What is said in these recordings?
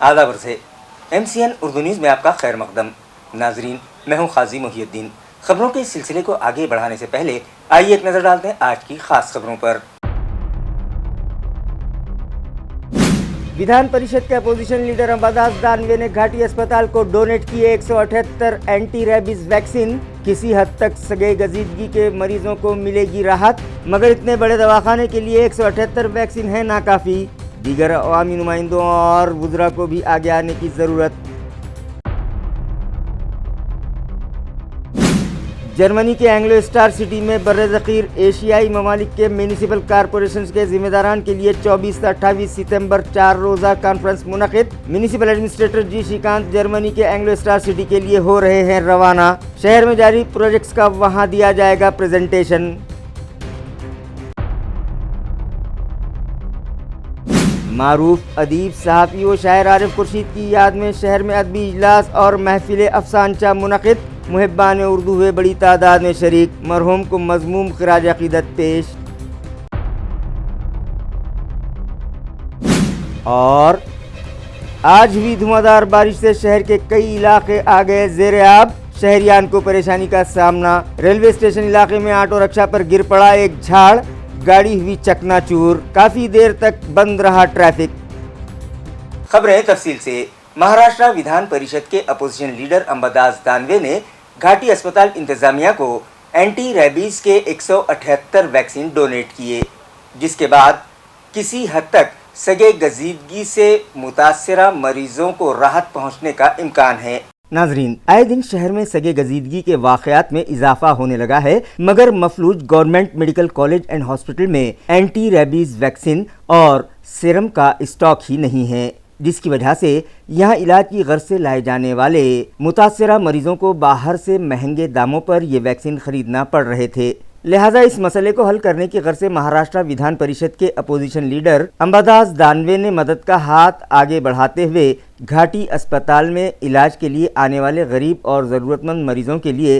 आदाब से MCN Urdu news में आपका खैर मकदम। नाजरीन, मैं हूं काजी मुहियुद्दीन। खबरों के सिलसिले को आगे बढ़ाने से पहले आइए एक नज़र डालते हैं आज की खास खबरों पर। विधान परिषद के अपोजिशन लीडर अंबादास दानवे ने घाटी अस्पताल को डोनेट किए 178 एंटी रेबीज वैक्सीन। किसी हद तक सगे गजीदगी के मरीजों को मिलेगी राहत, मगर इतने बड़े दवाखाने के लिए 178 वैक्सीन है नाकाफी। दीगर अवामी नुमाइंदों और वुज़रा को भी आगे आने की ज़रूरत। जर्मनी के एंग्लो स्टार सिटी में बर्र-ए-ज़ख़ीर एशियाई ममालिक के म्यूनिसिपल कॉरपोरेशंस के जिम्मेदारान के लिए 24 से 28 सितंबर 4 रोज़ा कॉन्फ्रेंस मुनक़िद। म्यूनिसिपल एडमिनिस्ट्रेटर जी श्रीकांत जर्मनी के एंग्लो स्टार सिटी के लिए हो रहे हैं रवाना। शहर में जारी प्रोजेक्ट्स का वहां दिया जाएगा प्रेजेंटेशन। मारूफ अदीब सहाफ़ी व शायर आरिफ खुर्शीद की याद में शहर में अदबी इजलास और महफिल अफसानचा मुनक़िद। मुहिब्बान उर्दू हुए बड़ी तादाद में शरीक। मरहूम को मज़मूम ख़िराज अक़ीदत पेश। और आज हुई धुआंधार बारिश से शहर के कई इलाके आ गए ज़ेर आब। शहरियान को परेशानी का सामना। रेलवे स्टेशन इलाके में ऑटो रिक्शा पर गिर पड़ा एक झाड़, गाड़ी हुई चकनाचूर। काफ़ी देर तक बंद रहा ट्रैफिक। खबरें तफसील से। महाराष्ट्र विधान परिषद के अपोजिशन लीडर अंबादास दानवे ने घाटी अस्पताल इंतजामिया को एंटी रेबीज के 178 वैक्सीन डोनेट किए, जिसके बाद किसी हद तक सगे गजीदगी से मुतासरा मरीजों को राहत पहुंचने का इम्कान है। नाजरीन, आए दिन शहर में सगे गजीदगी के वाक़यात में इजाफा होने लगा है, मगर मफलूज government medical college and hospital में एंटी रेबीज वैक्सीन और सीरम का स्टॉक ही नहीं है, जिसकी वजह से यहाँ इलाज की गर्ज से लाए जाने वाले मुतासरा मरीजों को बाहर से महंगे दामों पर ये वैक्सीन खरीदना पड़ रहे थे। लिहाजा इस मसले को हल करने की गर्ज से महाराष्ट्र विधान परिषद के अपोजिशन लीडर अंबादास दानवे ने मदद का हाथ आगे बढ़ाते हुए घाटी अस्पताल में इलाज के लिए आने वाले गरीब और ज़रूरतमंद मरीजों के लिए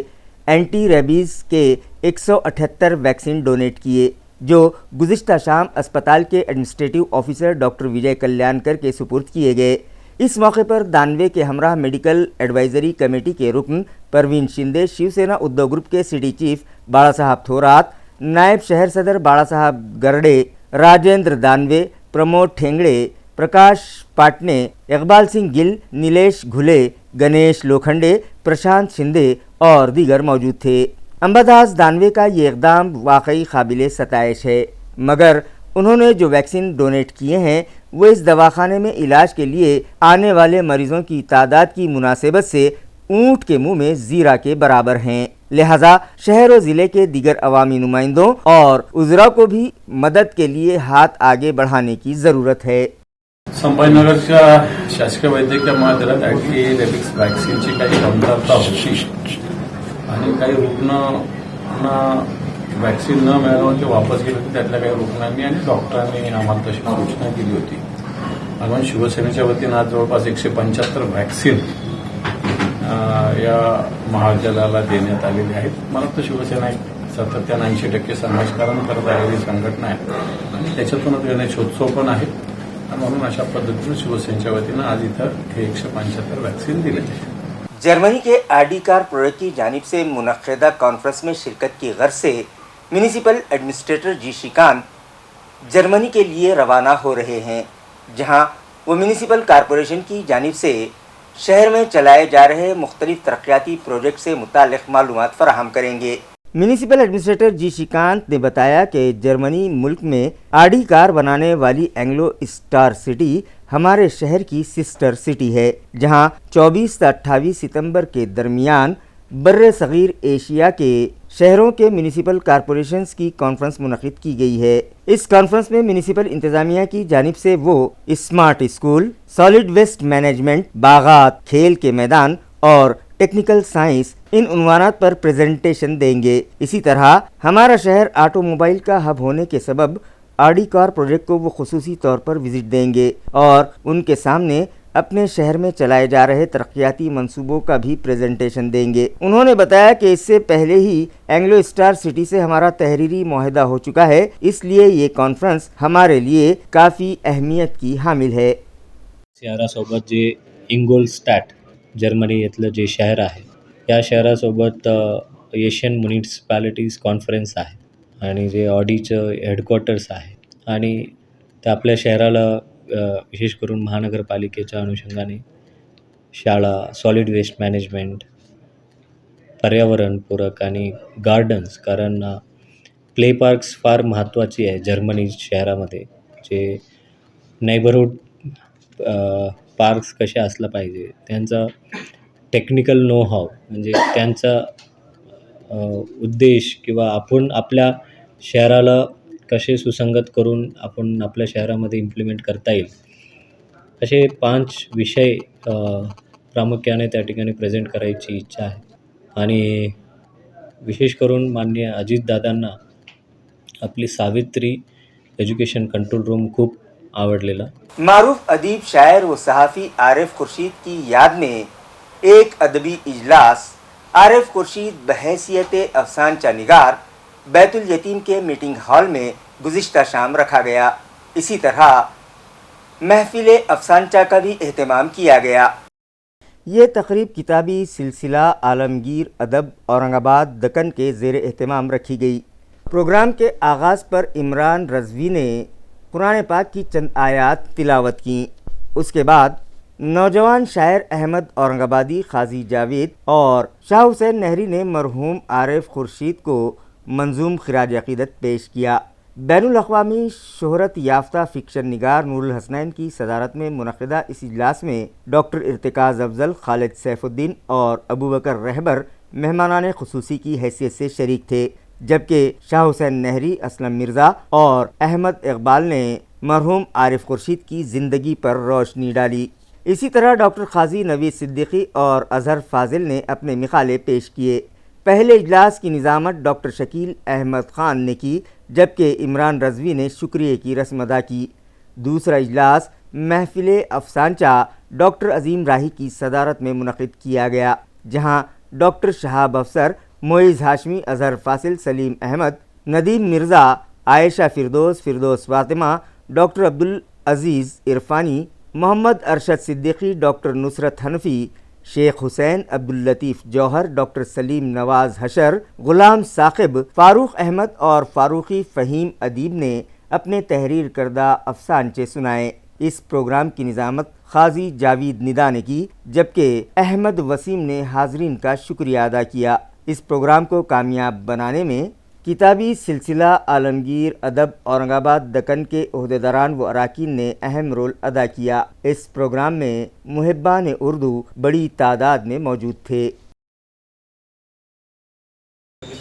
एंटी रेबीज़ के 178 वैक्सीन डोनेट किए, जो गुज़िश्ता शाम अस्पताल के एडमिनिस्ट्रेटिव ऑफिसर डॉक्टर विजय कल्याणकर के सुपुर्द किए गए। इस मौके पर दानवे के हमरा मेडिकल एडवाइजरी कमेटी के रुकन परवीन शिंदे, शिवसेना उद्धव ग्रुप के सिटी चीफ बाड़ा साहब थोरात, नायब शहर सदर बाड़ा साहब गरडे, राजेंद्र दानवे, प्रमोद ठेंगड़े, प्रकाश पाटने, इकबाल सिंह गिल, नीलेश घुले, गणेश लोखंडे, प्रशांत शिंदे और दीगर मौजूद थे। अंबादास दानवे का ये इक़दाम वाकई काबिल सताइश है, मगर उन्होंने जो वैक्सीन डोनेट किए हैं वो इस दवाखाने में इलाज के लिए आने वाले मरीजों की तादाद की मुनासिबत से ऊँट के मुंह में ज़ीरा के बराबर हैं। लिहाजा शहर और ज़िले के दीगर अवामी नुमाइंदों और उज़रा को भी मदद के लिए हाथ आगे बढ़ाने की ज़रूरत है। संभाजीनगरच्या शासकीय वैद्यकीय महाविद्यालयात अँटी रेबीज वॅक्सिनची काही कमतरता होती आणि काही रुग्णांना वॅक्सिन न मिळाल्यावर ते वापस गेले होते। त्यातल्या काही रुग्णांनी आणि डॉक्टरांनी आम्हाला तशी सूचना केली होती। आपण शिवसेनेच्या वतीनं आज जवळपास 175 वॅक्सिन या महाविद्यालयाला देण्यात आलेली आहेत। मला वाटतं शिवसेना 70-80% समाजकारण करत आलेली संघटना आहे आणि त्याच्यातूनच गणेशोत्सव पण आहे आणि म्हणून अशा पद्धतीनं शिवसेनेच्या वतीनं आज इथं हे 175 वॅक्सिन दिले आहेत। जर्मनी के आरडी कार प्रोजेक्ट की जानिब से मुनक़्क़िदा कॉन्फ्रेंस में शिरकत की गर्ज से म्यूनिसिपल एडमिनिस्ट्रेटर जी श्रीकांत जर्मनी के लिए रवाना हो रहे हैं, जहां वो म्यूनिसिपल कॉरपोरेशन की जानिब से शहर में चलाए जा रहे मुख्तलिफ तरक्याती प्रोजेक्ट से मुताल्लिक़ मालूमात फराहम करेंगे। म्यूनिसिपल एडमिनिस्ट्रेटर जी श्रीकांत ने बताया कि जर्मनी मुल्क में आरडी कार बनाने वाली एंग्लो स्टार सिटी हमारे शहर की सिस्टर सिटी है, जहां 24 से 28 सितंबर के दरमियान बर्र-ए-ज़ख़ीर एशिया के शहरों के म्यूनिसिपल कॉरपोरेशंस की कॉन्फ्रेंस मुनक़्क़िद की गई है। इस कॉन्फ्रेंस में म्यूनिसिपल इंतज़ामिया की जानिब से वो smart school, solid waste management, बागात, खेल के मैदान और टेक्निकल साइंस इन उन्वानात पर प्रेजेंटेशन देंगे। इसी तरह हमारा शहर ऑटोमोबाइल का हब होने के सबब आरडी कार प्रोजेक्ट को वो खुसूसी तौर पर विजिट देंगे और उनके सामने अपने शहर में चलाए जा रहे तरक्याती मंसूबों का भी प्रेजेंटेशन देंगे। उन्होंने बताया कि इससे पहले ही एंग्लो स्टार सिटी से हमारा तहरीरी मुआहदा हो चुका है, इसलिए ये कॉन्फ्रेंस हमारे लिए काफ़ी अहमियत की हामिल है। शहरासोबत जे इंगोलस्टॅट जर्मनी येथलं जे शहर आहे, या शहरासोबत एशियन म्युनिसिपॅलिटीज कॉन्फरन्स आहे आणि जे ऑडीचं हेडक्वार्टर्स आहे आणि ते आपल्या शहराला विशेष करून महानगरपालिकेच्या अनुषंगाने शाळा, सॉलिड वेस्ट मॅनेजमेंट, पर्यावरणपूरक आणि गार्डन्स, कारण प्ले पार्क्स फार महत्त्वाची आहे जर्मनी शहरामध्ये. जे नेबरहूड पार्क्स कसे असलं पाहिजे, त्यांचा टेक्निकल नो हाव म्हणजे त्यांचा उद्देश किंवा आपण आपल्या शहराला कसे सुसंगत करून आपण आपल्या शहरामध्ये इम्प्लिमेंट करता येईल, असे 5 विषय प्रामुख्याने त्या ठिकाणी प्रेझेंट करायची इच्छा आहे. आणि विशेष करून माननीय अजितदादांना आपली सावित्री एज्युकेशन कंट्रोल रूम खूप आवडलेला. मारूफ अदीब शायर व सहाफ़ी आरिफ खुर्शीद की याद में एक अदबी इजलास आरिफ खुर्शीद बहैसियत अफसानचा निगार बैतुल यतीम के मीटिंग हॉल में गुज़िश्ता शाम रखा गया. इसी तरह महफिल अफसानचा का भी एहतमाम किया गया. ये तकरीब किताबी सिलसिला आलमगीर अदब औरंगाबाद दक्कन के ज़ेर एहतमाम रखी गई. प्रोग्राम के आगाज़ पर इमरान रज़वी ने कुरान पाक की चंद आयात तिलावत की. उसके बाद नौजवान शायर अहमद औरंगाबादी, क़ाज़ी जावेद और शाह हुसैन नहरी ने मरहूम आरिफ खुर्शीद को मंजूम खिराज अक़ीदत पेश किया. बैनुल अक़वामी शोहरत याफ्ता फ़िक्शन निगार नूरुल हसनैन की सदारत में मुनक़िदा इस इजलास में डॉक्टर इर्तिकाज़ अफ़ज़ल, खालिद सैफुद्दीन और अबू बकर रहबर मेहमानान ख़ुसूसी की हैसियत से शरीक थे, जबकि शाह हुसैन नहरी, असलम मिर्ज़ा और अहमद इक़बाल ने मरहूम आरिफ खुर्शीद की ज़िंदगी पर रोशनी डाली. इसी तरह डॉक्टर क़ाज़ी नवीद सिद्दीक़ी और अज़हर फ़ाज़िल ने अपने मिसाले पेश किए. पहले इजलास की निज़ामत डॉक्टर शकील अहमद ख़ान ने की, जबकि इमरान रज़वी ने शुक्रिया की रस्म अदा की. दूसरा इजलास महफिल अफसानचा डॉक्टर अज़ीम राही की सदारत में मुनक़िद किया गया, जहाँ डॉक्टर शहाब अफसर, मोइज़ हाशमी, अज़हर फ़ासिल, सलीम अहमद, नदीम मिर्ज़ा, आयशा फ़िरदौस फ़ातिमा, डॉक्टर अब्दुल अज़ीज़ इरफ़ानी, मोहम्मद अरशद सिद्दीक़ी, डॉक्टर नुसरत हनफ़ी, शेख हुसैन, अब्दुल लतीफ़ जौहर, डॉक्टर सलीम नवाज़ हशर, ग़ुलाम साक़िब, फ़ारूक़ अहमद और फ़ारूक़ी फ़हीम अदीब ने अपने तहरीर करदा अफ़सानचे सुनाए. इस प्रोग्राम की निज़ामत क़ाज़ी जावेद निदा ने की, जबकि अहमद वसीम ने हाज़रीन का शुक्रिया अदा किया. इस प्रोग्राम को कामयाब बनाने में किताबी सिलसिला आलमगीर अदब औरंगाबाद दक्कन के ओहदेदारान व अराकीन ने अहम रोल अदा किया. इस प्रोग्राम में मुहिब्बान उर्दू बड़ी तादाद में मौजूद थे.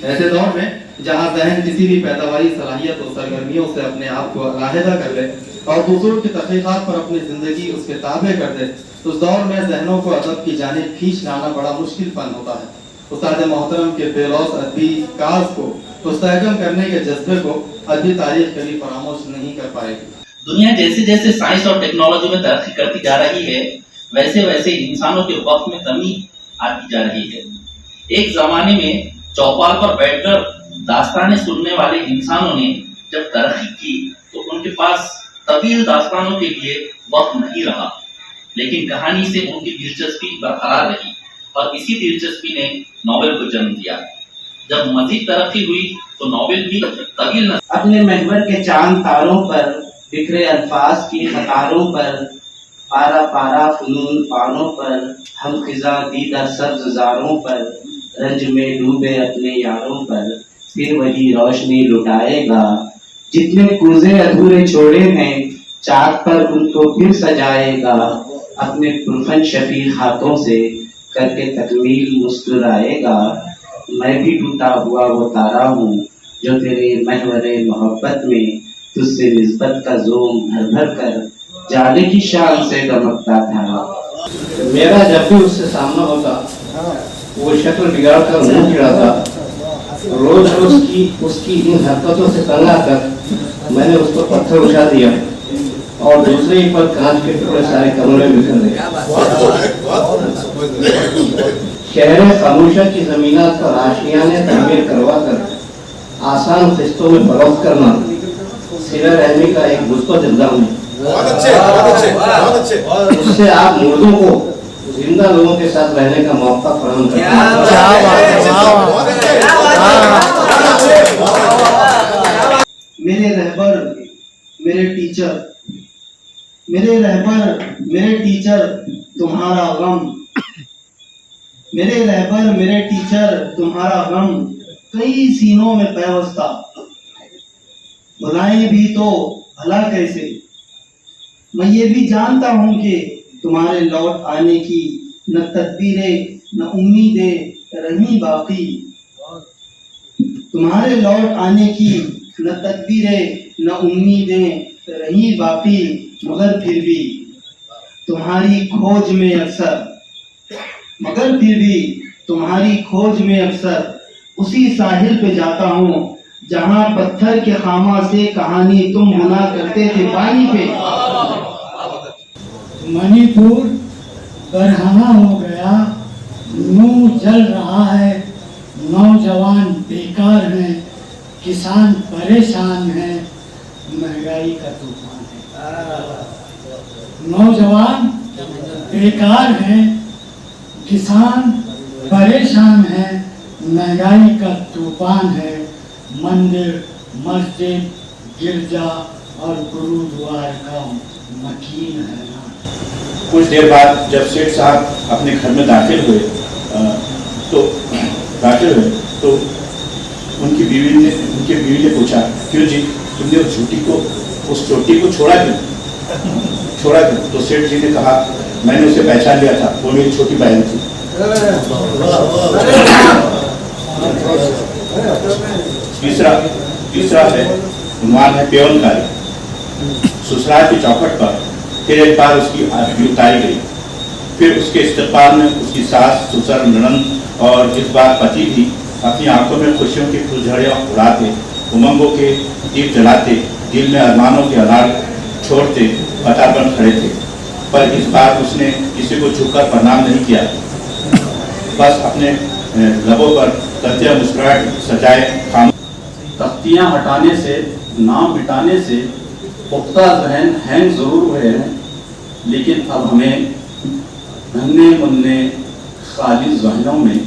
ऐसे दौर में जहाँ ज़हन किसी भी पैदावारी सलाहियत और सरगर्मियों से अपने आप को अलहदा कर ले और दूसरों की तहक़ीक़ात पर अपनी ज़िंदगी उसके ताबे कर दे, उस दौर में ज़हनों को अदब की जानिब खींच लाना बड़ा मुश्किल फ़न होता है. उस्ताद मोहतरम के बेलौस अदबी काज को मुस्तहकम करने के जज्बे को अदबी तारीख कभी फरामोश नहीं कर पाएगी. दुनिया जैसे जैसे साइंस और टेक्नोलॉजी में तरक्की करती जा रही है, वैसे वैसे इंसानों के वक्त में कमी आती जा रही है. एक जमाने में चौपाल पर बैठकर दास्तानें सुनने वाले इंसानों ने जब तरक्की की तो उनके पास तवील दास्तानों के लिए वक्त नहीं रहा, लेकिन कहानी से उनकी दिलचस्पी बरकरार रही और इसी दिलचस्पी ने नॉवेल को जन्म दिया. जब मजीद तरक्की हुई तो नॉवेल भी तवील न. अपने महवर के चांद तारों पर बिखरे अल्फाज की कतारों पर, पारा पारा फनून पानों पर, हम खिजा दीदा सब्ज़ ज़ारों पर, रंज में डूबे अपने यारों पर, फिर वही रोशनी लुटाएगा. जितने कुर्ज़े अधूरे छोड़े हैं चाक पर उनको फिर सजाएगा. अपने पुरफन शफीक हाथों से करके तकमील मुस्कुराएगा. मैं भी टूटा हुआ वो तारा हूँ जो तेरे महवरे मोहब्बत में तुझसे निस्बत का जोम भर भर कर जाले की शान से दमकता था. मेरा जब भी उससे सामना होता वो शक्ल बिगाड़ कर मुंह चिढ़ाता. रोज उसकी इन हरकतों से तंग आकर मैंने उस पर पत्थर उछा दिया और दूसरे ही पर कांच के टुकड़े सारे कमरे में बिखर गए. शहर खामोशा की ज़मीनात पर आशियाने तामीर करवा कर आसान किस्तों में फरोख्त करना सिला रहमी का एक मुस्बत इल्ज़ाम है. उससे आप मुर्दों को जिंदा लोगों के साथ रहने का मौका फराहम करते हैं। मेरे रहबर मेरे टीचर, मेरे रहबर मेरे टीचर तुम्हारा गम, मेरे रहबर मेरे टीचर तुम्हारा गम कई सीनों में पैवस्ता, बुलाएं भी तो भला कैसे, मैं ये भी जानता हूँ कि तुम्हारे लौट आने की न तदबीरें न उम्मीदें रही बाकी, तुम्हारे लौट आने की न तदबीरें न उम्मीदें रही बाकी, मगर फिर भी तुम्हारी खोज में अक्सर, मगर फिर भी तुम्हारी खोज में अक्सर उसी साहिल पे जाता हूँ जहाँ पत्थर के खामा से कहानी तुम बुना करते थे पानी पे। मणिपुर बरहना हो गया, नूर जल रहा है, नौजवान बेकार हैं, किसान परेशान हैं, महंगाई का तूफान है। नौजवान बेकार हैं, किसान परेशान हैं, महंगाई का तूफान है। मंदिर, मस्जिद, गिरजा और गुरुद्वार का मकीन है ना। कुछ देर बाद जब सेठ साहब अपने घर में दाखिल हुए तो उनकी बीवी ने पूछा, क्यों जी तुमने उस चोटी को छोड़ा क्यों? तो सेठ जी ने कहा, मैंने उसे पहचान लिया था, वो मेरी छोटी बहन थी। तीसरा है उन्वान है पेवनकारी। ससुराल की चौखट पर फिर एक बार उसकी आरती उतारी गई, फिर उसके इस्तेमाल में उसकी सास, ससुर, ननद और इस बार पति भी अपनी आंखों में खुशियों की फुलझड़ियाँ उड़ाते, उमंगों के दीप जलाते, दिल में अरमानों के अनार छोड़ते कतार बन खड़े थे। पर इस बार उसने किसी को झुककर प्रणाम नहीं किया, बस अपने लबों पर तथ्य मुस्कुराहट सजाए खाम। तख्तियाँ हटाने से, नाम मिटाने से पुख्ता जहन हैंग ज़रूर हुए हैं, लेकिन अब हमें नन्हे मुन्ने खाली जहनों में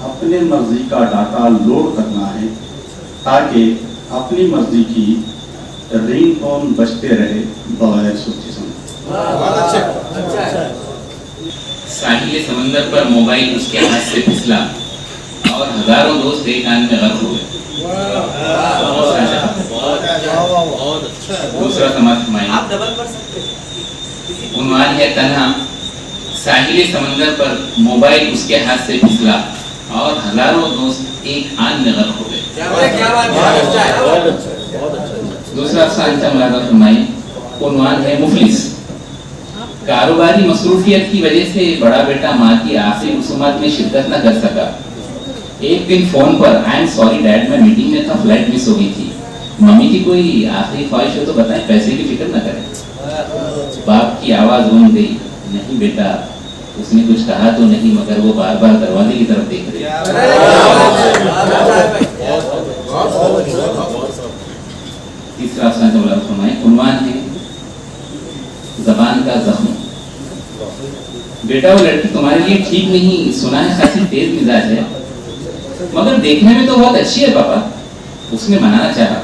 अपने मर्जी का डाटा लोड करना है, ताकि अपनी मर्जी की रिंगटोन बजते रहे बगैर सोचे समझे। साहिल समंदर पर मोबाइल उसके हाथ से फिसला और हजारों दोस्त एक आंध में गर्क हो गए। दूसरा समाज उन्वान है तन्हा। साहिल समंदर पर मोबाइल उसके हाथ से फिसला और हजारों दोस्त एक आंध में गर्क हो गए। दूसरा फरमाई उन्वान है मुफलिस। कारोबारी मसरूफियत की वजह से बड़ा बेटा माँ की आखिरी रसूमात में शिरकत न कर सका। एक दिन फोन पर, आई एम सॉरी डैड, मैं मीटिंग में था, फ्लाइट मिस हो गई थी। मम्मी की कोई आखिरी ख्वाहिश हो तो बताएं, पैसे की फिक्र न करें। बाप की आवाज गूंज गई, नहीं बेटा। उसने कुछ कहा तो नहीं, मगर वो बार बार दरवाजे की तरफ देख रही। तीसरा उन्वान है ज़बान का ज़ख्म। बेटा वो लड़की तुम्हारे लिए ठीक नहीं, सुना है खासी तेज मिजाज है, मगर देखने में तो बहुत अच्छी है पापा। उसने मनाना चाहा,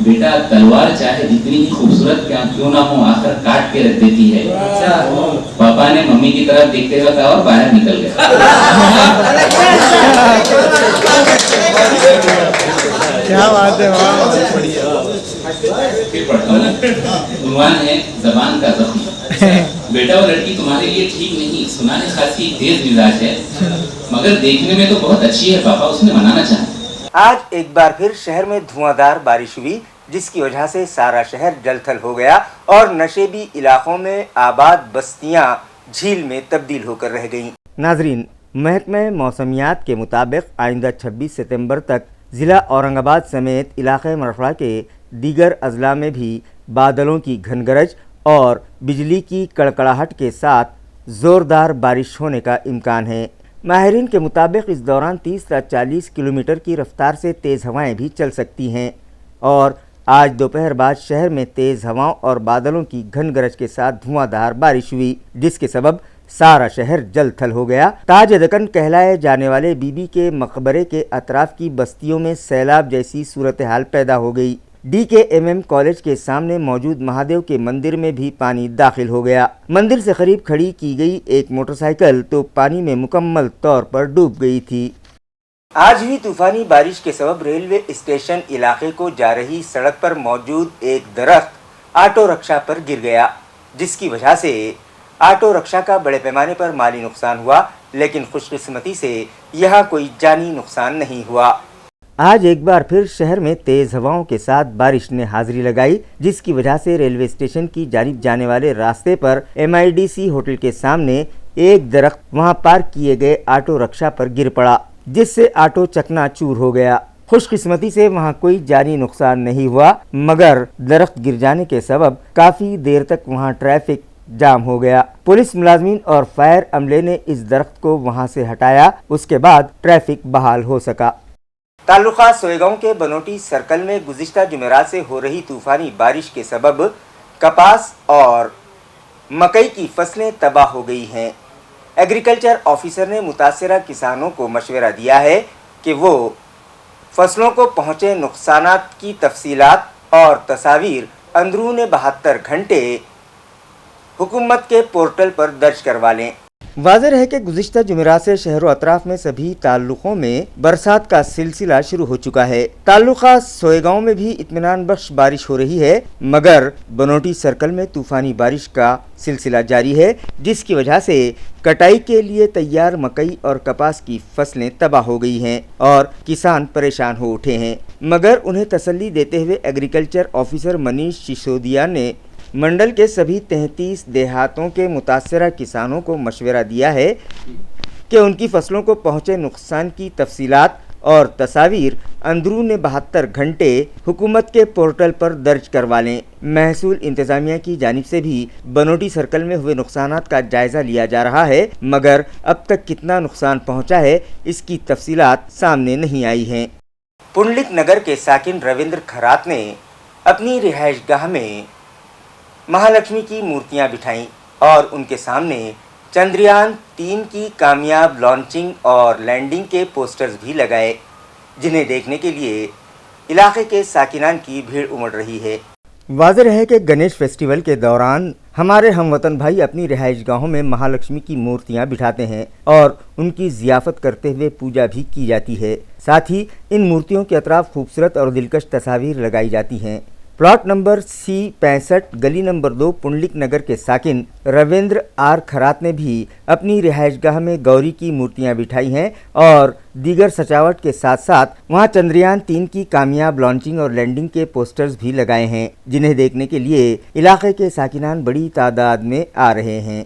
बेटा तलवार चाहे जितनी ही खूबसूरत क्यों ना हो, आखिर काट के रख देती है। पापा ने मम्मी की तरफ देखते हुए कहा और बाहर निकल गए। क्या बात है, वाह, फिर पढ़ता हूँ। उन्वान है ज़बान का ज़ख्म। बेटा वो लड़की तुम्हारे लिए ठीक नहीं, सुना है खासी तेज मिजाज है, मगर देखने में तो बहुत अच्छी है पापा। उसने मनाना चाहा। आज एक बार फिर शहर में धुआंधार बारिश हुई, जिसकी वजह से सारा शहर जलथल हो गया और नशेबी इलाकों में आबाद बस्तियां झील में तब्दील होकर रह गईं। नाजरीन, महकमे मौसमियात के मुताबिक आइंदा 26 सितंबर तक ज़िला औरंगाबाद समेत इलाक़े मरफड़ा के दीगर अजला में भी बादलों की घनगरज और बिजली की कड़कड़ाहट के साथ ज़ोरदार बारिश होने का इम्कान है। माहिरीन के मुताबिक इस दौरान 30 से 40 किलोमीटर की रफ्तार से तेज़ हवाएं भी चल सकती हैं और آج دوپہر بعد شہر میں تیز ہواؤں اور بادلوں کی گھن گرج کے ساتھ دھواں دھار بارش ہوئی، جس کے سبب سارا شہر جل تھل ہو گیا۔ تاج دکن کہلائے جانے والے بی بی کے مقبرے کے اطراف کی بستیوں میں سیلاب جیسی صورتحال پیدا ہو گئی۔ ڈی کے ایم ایم کالج کے سامنے موجود مہادیو کے مندر میں بھی پانی داخل ہو گیا۔ مندر سے قریب کھڑی کی گئی ایک موٹر سائیکل تو پانی میں مکمل طور پر ڈوب گئی تھی۔ آج ہوئی طوفانی بارش کے سبب ریلوے اسٹیشن علاقے کو جا رہی سڑک پر موجود ایک درخت آٹو رکشا پر گر گیا، جس کی وجہ سے آٹو رکشا کا بڑے پیمانے پر مالی نقصان ہوا، لیکن خوش قسمتی سے یہاں کوئی جانی نقصان نہیں ہوا۔ آج ایک بار پھر شہر میں تیز ہواؤں کے ساتھ بارش نے حاضری لگائی، جس کی وجہ سے ریلوے اسٹیشن کی جانب جانے والے راستے پر MIDC ہوٹل کے سامنے ایک درخت وہاں پارک کیے گئے آٹو رکشا پر گر پڑا، جس سے آٹو چکنا چور ہو گیا۔ خوش قسمتی سے وہاں کوئی جانی نقصان نہیں ہوا، مگر درخت گر جانے کے سبب کافی دیر تک وہاں ٹریفک جام ہو گیا۔ پولیس ملازمین اور فائر عملے نے اس درخت کو وہاں سے ہٹایا، اس کے بعد ٹریفک بحال ہو سکا۔ تعلقہ سوئے گاؤں کے بنوٹی سرکل میں گزشتہ جمعرات سے ہو رہی طوفانی بارش کے سبب کپاس اور مکئی کی فصلیں تباہ ہو گئی ہیں۔ ایگریکلچر آفیسر نے متاثرہ کسانوں کو مشورہ دیا ہے کہ وہ فصلوں کو پہنچے نقصانات کی تفصیلات اور تصاویر اندرون 72 گھنٹے حکومت کے پورٹل پر درج کروا لیں۔ واضح ہے کہ گزشتہ جمعرات سے شہر و اطراف میں سبھی تعلقوں میں برسات کا سلسلہ شروع ہو چکا ہے۔ تعلقہ سوئے گاؤں میں بھی اطمینان بخش بارش ہو رہی ہے، مگر بنوٹی سرکل میں طوفانی بارش کا سلسلہ جاری ہے، جس کی وجہ سے کٹائی کے لیے تیار مکئی اور کپاس کی فصلیں تباہ ہو گئی ہیں اور کسان پریشان ہو اٹھے ہیں۔ مگر انہیں تسلی دیتے ہوئے ایگریکلچر آفیسر منیش سسودیا نے منڈل کے سبھی 33 دیہاتوں کے متاثرہ کسانوں کو مشورہ دیا ہے کہ ان کی فصلوں کو پہنچے نقصان کی تفصیلات اور تصاویر اندرون 72 گھنٹے حکومت کے پورٹل پر درج کروا لیں۔ محصول انتظامیہ کی جانب سے بھی بنوٹی سرکل میں ہوئے نقصانات کا جائزہ لیا جا رہا ہے، مگر اب تک کتنا نقصان پہنچا ہے اس کی تفصیلات سامنے نہیں آئی ہیں۔ پنڈلک نگر کے ساکن رویندر کھرات نے اپنی رہائش گاہ میں مہالکشمی کی مورتیاں بٹھائیں اور ان کے سامنے چندریان 3 کی کامیاب لانچنگ اور لینڈنگ کے پوسٹرز بھی لگائے، جنہیں دیکھنے کے لیے علاقے کے ساکنان کی بھیڑ امڑ رہی ہے۔ واضح ہے کہ گنیش فیسٹیول کے دوران ہمارے ہم وطن بھائی اپنی رہائش گاہوں میں مہالکشمی کی مورتیاں بٹھاتے ہیں اور ان کی ضیافت کرتے ہوئے پوجا بھی کی جاتی ہے۔ ساتھ ہی ان مورتیوں کے اطراف خوبصورت اور دلکش تصاویر لگائی جاتی ہیں۔ پلاٹ نمبر C65 گلی نمبر 2 پنڈلک نگر کے ساکن رویندر آر کھرات نے بھی اپنی رہائش گاہ میں گوری کی مورتیاں بٹھائی ہیں اور دیگر سجاوٹ کے ساتھ ساتھ وہاں چندریان 3 کی کامیاب لانچنگ اور لینڈنگ کے پوسٹرز بھی لگائے ہیں، جنہیں دیکھنے کے لیے علاقے کے ساکنان بڑی تعداد میں آ رہے ہیں۔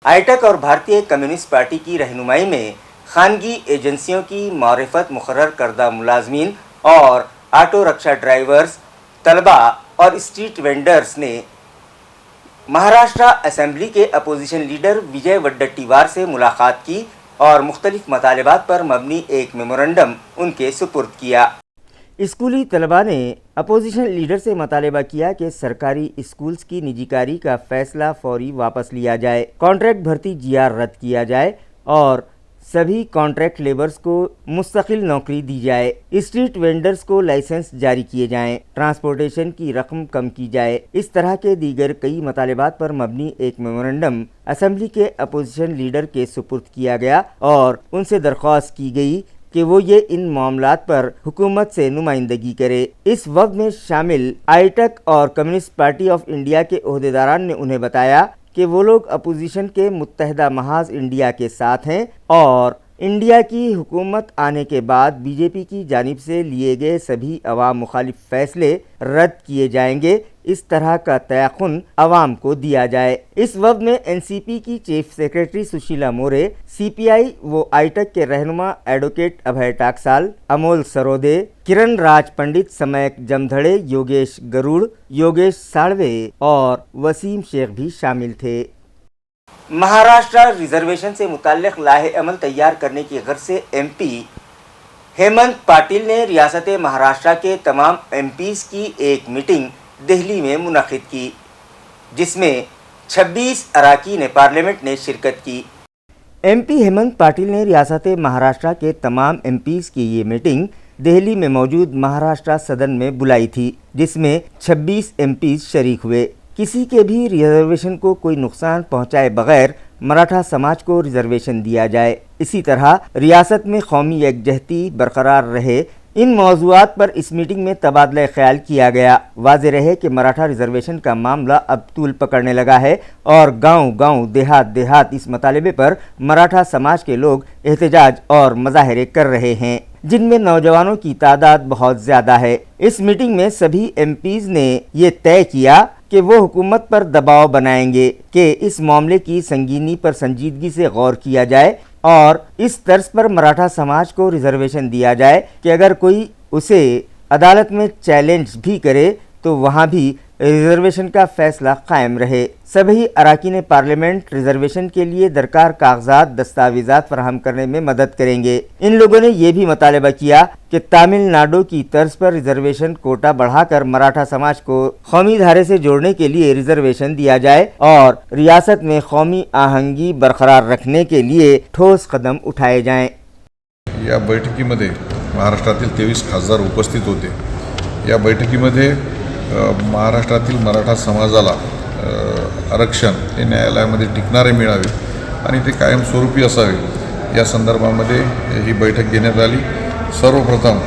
آئیٹک اور بھارتیہ کمیونسٹ پارٹی کی رہنمائی میں خانگی ایجنسیوں کی معرفت مقرر کردہ ملازمین اور آٹو رکشا ڈرائیورز، طلباء اور اسٹریٹ وینڈرز نے مہاراشٹرا اسمبلی کے اپوزیشن لیڈر وجے وڈٹیوار سے ملاقات کی اور مختلف مطالبات پر مبنی ایک میمورنڈم ان کے سپرد کیا۔ اسکولی طلباء نے اپوزیشن لیڈر سے مطالبہ کیا کہ سرکاری اسکولز کی نجی کاری کا فیصلہ فوری واپس لیا جائے، کانٹریکٹ بھرتی GR رد کیا جائے اور سبھی کانٹریکٹ لیبرز کو مستقل نوکری دی جائے، اسٹریٹ وینڈرز کو لائسنس جاری کیے جائیں، ٹرانسپورٹیشن کی رقم کم کی جائے۔ اس طرح کے دیگر کئی مطالبات پر مبنی ایک میمورنڈم اسمبلی کے اپوزیشن لیڈر کے سپرد کیا گیا اور ان سے درخواست کی گئی کہ وہ یہ ان معاملات پر حکومت سے نمائندگی کرے۔ اس وقت میں شامل آئیٹک اور کمیونسٹ پارٹی آف انڈیا کے عہدیداران نے انہیں بتایا کہ وہ لوگ اپوزیشن کے متحدہ محاذ انڈیا کے ساتھ ہیں اور انڈیا کی حکومت آنے کے بعد BJP کی جانب سے لیے گئے سبھی عوام مخالف فیصلے رد کیے جائیں گے، اس طرح کا تیقن عوام کو دیا جائے۔ اس وقت میں NCP کی چیف سیکرٹری سشیلا مورے، CPI و آئیٹک کے رہنما ایڈوکیٹ ابھے ٹاکسال، امول سرودے، کرن راج پنڈت، سمیک جمدھڑے، یوگیش گروڑ، یوگیش ساڑوے اور وسیم شیخ بھی شامل تھے۔ مہاراشٹرا ریزرویشن سے متعلق لائحہ عمل تیار کرنے کی غرض سے MP हेमंत पाटिल ने रियासत महाराष्ट्र के तमाम एमपीज़ की एक मीटिंग दिल्ली में मुनक़िद की, जिसमें 26 अरकान पार्लियामेंट ने शिरकत की। एमपी हेमंत पाटिल ने रियासत महाराष्ट्र के तमाम एमपीज़ की ये मीटिंग दिल्ली में मौजूद महाराष्ट्र सदन में बुलाई थी, जिसमें 26 एमपीज़ शरीक हुए। किसी के भी रिजर्वेशन को कोई नुकसान पहुंचाए बगैर मराठा समाज को रिजर्वेशन दिया जाए, इसी तरह रियासत में कौमी यकजहती बरकरार रहे, इन मौज़ूआत पर इस मीटिंग में तबादला ख्याल किया गया। वाज़ेह रहे कि मराठा रिजर्वेशन का मामला अब तूल पकड़ने लगा है और गांव-गांव, देहात इस मतालबे पर मराठा समाज के लोग एहतजाज और मुज़ाहरे कर रहे हैं, जिनमें नौजवानों की तादाद बहुत ज़्यादा है। इस मीटिंग में सभी एमपीज़ ने ये तय किया कि वो हुकूमत पर दबाव बनाएंगे कि इस मामले की संगीनी पर संजीदगी से गौर किया जाए और इस तर्ज पर मराठा समाज को रिजर्वेशन दिया जाए कि अगर कोई उसे अदालत में चैलेंज भी करे तो वहाँ भी रिजर्वेशन का फैसला कायम रहे। सभी अरकान पार्लियामेंट रिजर्वेशन के लिए दरकार कागजात दस्तावेज़ात फराहम करने में मदद करेंगे। इन लोगों ने ये भी मुतालबा किया कि तमिलनाडु की तर्ज पर रिजर्वेशन कोटा बढ़ाकर मराठा समाज को कौमी धारे से जोड़ने के लिए रिजर्वेशन दिया जाए और रियासत में कौमी आहंगी बरकरार रखने के लिए ठोस कदम उठाए जाएं। या बैठकीमध्ये महाराष्ट्रातील 23 खासदार उपस्थित होते। या बैठकीमध्ये महाराष्ट्रातील मराठा समाजाला आरक्षण हे न्यायालयामध्ये टिकणारे मिळावे आणि ते कायमस्वरूपी असावे या संदर्भामध्ये ही बैठक घेण्यात आली। सर्वप्रथम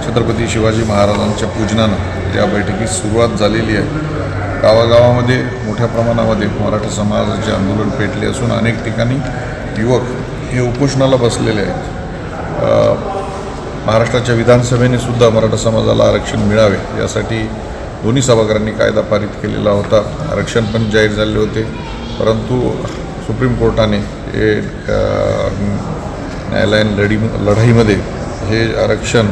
छत्रपती शिवाजी महाराजांच्या पूजनानं या बैठकीस सुरुवात झालेली आहे। गावागावामध्ये मोठ्या प्रमाणामध्ये मराठा समाजाचे आंदोलन पेटले असून अनेक ठिकाणी युवक हे उपोषणाला बसलेले आहेत। महाराष्ट्राच्या विधानसभेने सुद्धा मराठा समाजाला आरक्षण मिळावे यासाठी दोन्ही सभागृहांनी कायदा पारित केलेला होता। आरक्षण पण जाहीर झाले होते, परंतु सुप्रीम कोर्टाने हे न्यायालयीन लढाईमध्ये हे आरक्षण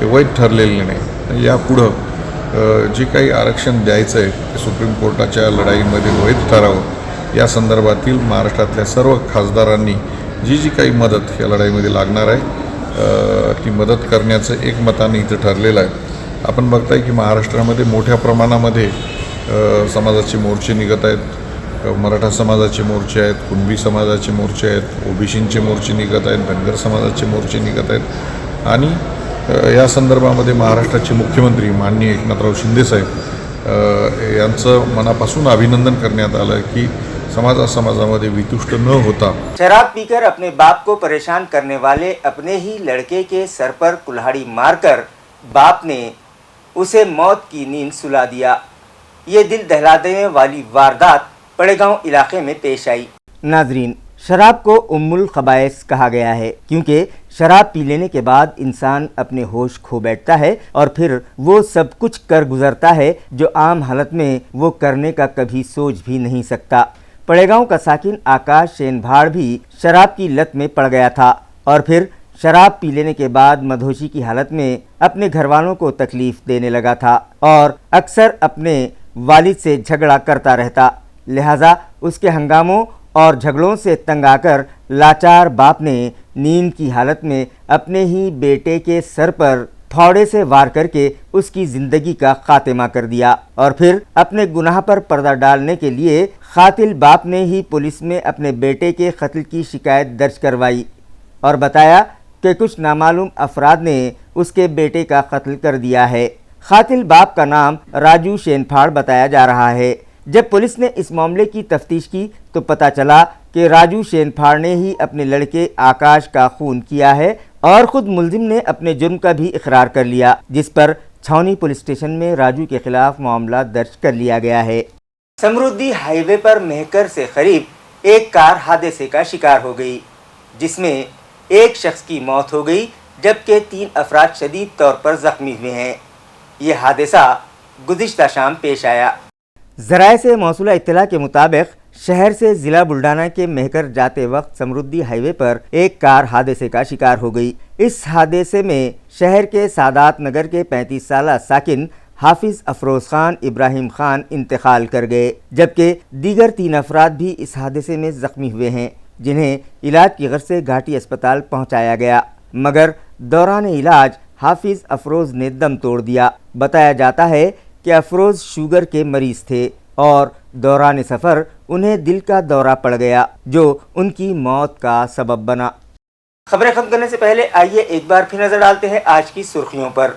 हे वैध ठरलेले नाही। यापुढं जे काही आरक्षण द्यायचं आहे ते सुप्रीम कोर्टाच्या लढाईमध्ये वैध ठरावं या संदर्भातील महाराष्ट्रातल्या सर्व खासदारांनी जी काही मदत या लढाईमध्ये लागणार आहे ती मदत करण्याचं एकमताने इथं ठरलेलं आहे। आपण बघताय की महाराष्ट्रामध्ये मोठ्या प्रमाणामध्ये समाजाचे मोर्चे निघत आहेत। मराठा समाजाचे मोर्चे आहेत, कुणबी समाजाचे मोर्चे आहेत, ओबीसींचे मोर्चे निघत आहेत, धनगर समाजाचे मोर्चे निघत आहेत आणि या संदर्भामध्ये महाराष्ट्राचे मुख्यमंत्री माननीय एकनाथराव शिंदे साहेब यांचं मनापासून अभिनंदन करण्यात आलं की समाजामध्ये वितुष्ट न होता शराब पीकर अपने बाप को परेशान करने वाले अपने ही लड़के के सर पर कुल्हाड़ी मारकर बाप ने उसे मौत की नींद सुला दिया। ये दिल दहला देने वाली वारदात पड़ेगांव इलाके में पेश आई। नाजरीन, शराब को उम्मुल खबाइस कहा गया है क्योंकि शराब पी लेने के बाद इंसान अपने होश खो बैठता है और फिर वो सब कुछ कर गुजरता है जो आम हालत में वो करने का कभी सोच भी नहीं सकता। पड़ेगांव का साकिन आकाश शेनभाड़ भी शराब की लत में पड़ गया था और फिर शराब पी लेने के बाद मदहोशी की हालत में अपने घर वालों को तकलीफ देने लगा था और अक्सर अपने वालिद से झगड़ा करता रहता। लिहाजा उसके हंगामों और झगड़ों से तंग आकर लाचार बाप ने नींद की हालत में अपने ही बेटे के सर पर फावड़े से वार करके उसकी ज़िंदगी का खात्मा कर दिया और फिर अपने गुनाह पर पर्दा डालने के लिए कातिल बाप ने ही पुलिस में अपने बेटे के कत्ल की शिकायत दर्ज करवाई और बताया कि कुछ नामालूम अफराद ने उसके बेटे का कत्ल कर दिया है। कातिल बाप का नाम राजू शेनफाड़ बताया जा रहा है। जब पुलिस ने इस मामले की तफ्तीश की तो पता चला कि राजू शेनफाड़ ने ही अपने लड़के आकाश का खून किया है और ख़ुद मुलजिम ने अपने जुर्म का भी इकरार कर लिया, जिस पर छावनी पुलिस स्टेशन में राजू के खिलाफ मामला दर्ज कर लिया गया है। समृद्धि हाईवे पर मेहकर से करीब एक कार हादसे का शिकार हो गई, जिसमें एक शख्स की मौत हो गई जबकि 3 अफराद शदीद तौर पर ज़ख्मी हुए हैं। ये हादसा गुज़िश्ता शाम पेश आया। ज़राए से मौसूला इत्तला के मुताबिक शहर से ज़िला बुल्डाना के मेहकर जाते वक्त समृद्धि हाईवे पर एक कार हादसे का शिकार हो गई। इस हादसे में शहर के सादात नगर के 35 साला साकिन हाफिज़ अफरोज़ खान इब्राहिम खान इंतकाल कर गए, जबकि दीगर 3 अफराद भी इस हादसे में ज़ख्मी हुए हैं, जिन्हें इलाज की गर्ज से घाटी अस्पताल पहुँचाया गया। मगर दौरान इलाज हाफिज अफरोज ने दम तोड़ दिया। बताया जाता है कि अफरोज शुगर के मरीज थे और दौरान सफ़र उन्हें दिल का दौरा पड़ गया जो उनकी मौत का सबब बना। खबरें खत्म करने से पहले आइए एक बार फिर नजर डालते हैं आज की सुर्खियों पर।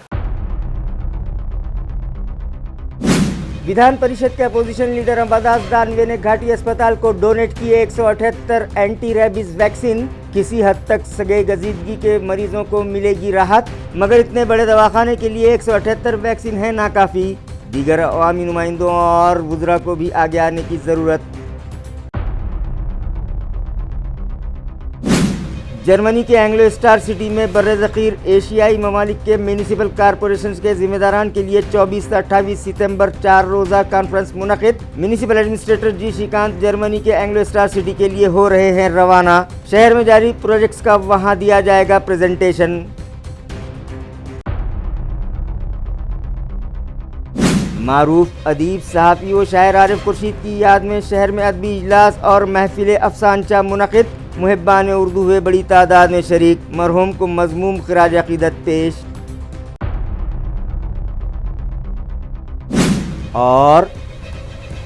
विधान परिषद के अपोजिशन लीडर अंबादास दानवे ने घाटी अस्पताल को डोनेट किए 178 एंटी रेबीज वैक्सीन। किसी हद तक सगे गजीदगी के मरीजों को मिलेगी राहत, मगर इतने बड़े दवाखाने के लिए 178 वैक्सीन है नाकाफी। दीगर अवामी नुमाइंदों और वुज़रा को भी आगे आने की ज़रूरत। जर्मनी के एंग्लो स्टार सिटी में बर्र-ए-ज़ख़ीर एशियाई ममालिक के म्यूनिसिपल कॉरपोरेशंस के जिम्मेदारान के लिए 24 से 28 सितंबर 4 रोज़ा कॉन्फ्रेंस मुनक़िद। म्यूनिसिपल एडमिनिस्ट्रेटर जी श्रीकांत जर्मनी के एंग्लो स्टार सिटी के लिए हो रहे हैं रवाना। शहर में जारी प्रोजेक्ट्स का वहां दिया जाएगा प्रेजेंटेशन। मारूफ अदीब सहाफ़ी व शायर आरिफ खुर्शीद की याद में शहर में अदबी इजलास और महफिल अफसानचा मुनक़िद। मुहिब्बान उर्दू हुए बड़ी तादाद में शरीक। मरहूम को मज़मूम ख़िराज अक़ीदत पेश। और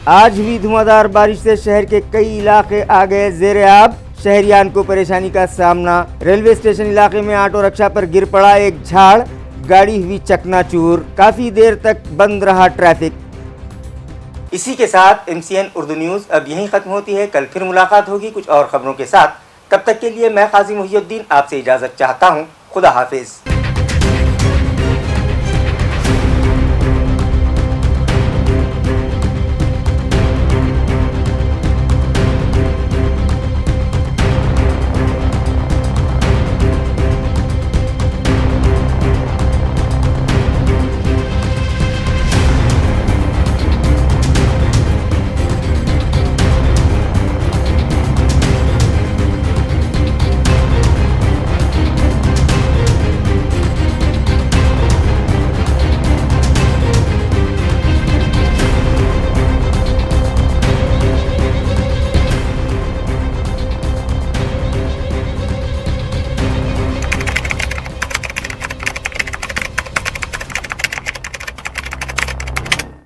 आज हुई धुआंधार बारिश से शहर के कई इलाके आ गए ज़ेर आब। शहरियान को परेशानी का सामना। रेलवे स्टेशन इलाके में ऑटो रिक्शा पर गिर पड़ा एक झाड़, गाड़ी हुई चकनाचूर। काफ़ी देर तक बंद रहा ट्रैफिक। इसी के साथ MCN उर्दू न्यूज़ अब यहीं ख़त्म होती है। कल फिर मुलाकात होगी कुछ और ख़बरों के साथ। तब तक के लिए मैं काजी मुहियुद्दीन आपसे इजाज़त चाहता हूँ। खुदा हाफिज़।